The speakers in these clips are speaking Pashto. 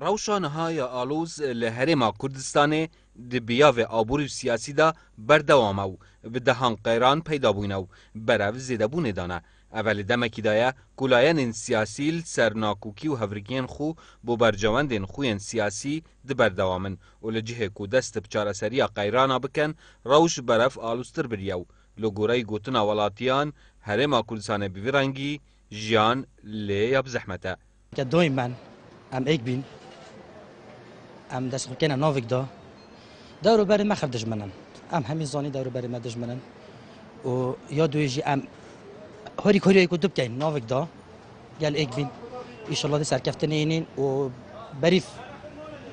روشانهای آلوز لهرما کردستان دبیاو آبوری سیاسی دا بردوامو به دهان قیران پیدا بوینو برو زیده بونه دانه اول دمکی دایه کلاین سیاسی سرناکوکی و هفرگین خو بو برجواندین خوین سیاسی د بردوامن و لجهه کو دست بچاره سریا قیرانا بکن روش برف آلوستر بریو لگورای گوتنا ولاتیان هرما کردستان بیورنگی جیان لی بزحمته که دائما ام ایک بین ام دست خو کنه ناوک دا دورو بری ما خردش منن ام همین زانی دورو بری ما دش منن و یا دویجی ام هری کاری کو دب کین ناوک دا گل ایک بین ان شاء الله ده سرکفتنه اینین و بریف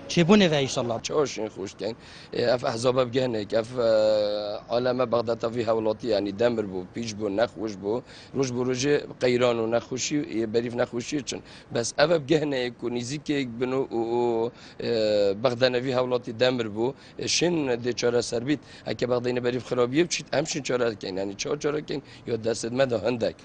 چبونه و ان شاء الله چاشین خوش کن اف احزاب بگنه اف عالم بغداد في هولاتي يعني دمر بو بيج بو نخوش بو روج بو روج قيران و نخوشي بريف نخوشي چن بس اف بگنه کو نزيك بنو بغداد في هولاتي دمر بو شن دي چاره سربيت اكه بغداد بريف خرابيه چيت همشين چاره کن يعني چاره کن يا دست مد هندك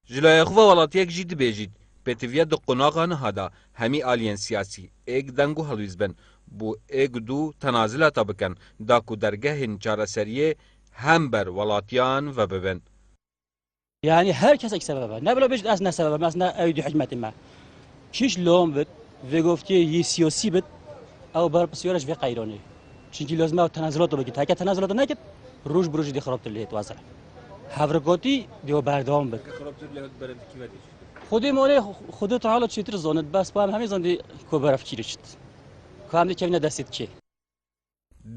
جلای خو ولاتیک جید بیجید پتیویا د قناغان هدا همی آلین سیاسی ایک دنگو هلویزبن بو ایک دو تنازلات بکن دا کو درگهن چارەسەریە هم بر ولاتیان و ببن يعني هر کس یک سبب نه بلا بجد از نه سبب از نه ایدی حکمت ما چیش لوم بد و گفتی یه سیاسی بد او بر بسیارش و قیرانی چونکی لازمه تنازلات بگید تا که تنازلات نکرد روز بروج دی خرابتر لیت واسه هفرگاتی دیو بردام بد خودی مالی خودت تا حالا چیتر زاند بس با هم همین زندی کو برف چیرشت کو هم دیگه دستید چی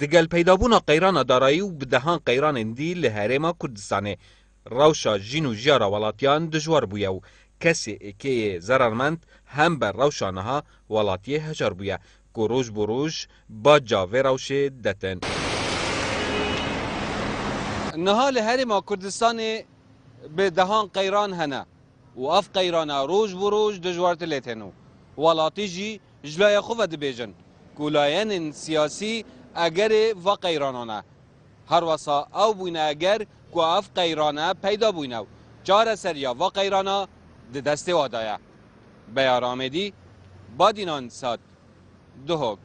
دگل پیدابونا قیران دارایی و بدهان قیران اندی لهرما کردستانه روشا جین و جیارا ولاتیان دجوار بویا و کسی اکی ضررمند هم بر روشانها ولاتیه هجار بویا که روز بروج با جاوه روشه دتن نها لهرما کردستان بدهان قیران هنه و اف قیرانا روز بروج دجوارت لیتنو ولاتی جی جلای خوب دبیجن کلاین سیاسی اگر و قیرانانه هر وسا او بوینه اگر کو اف قیرانه پیدا بوینه چاره سریا و قیرانا د دسته وادایه بیار آمدی با دینان ساد دهوک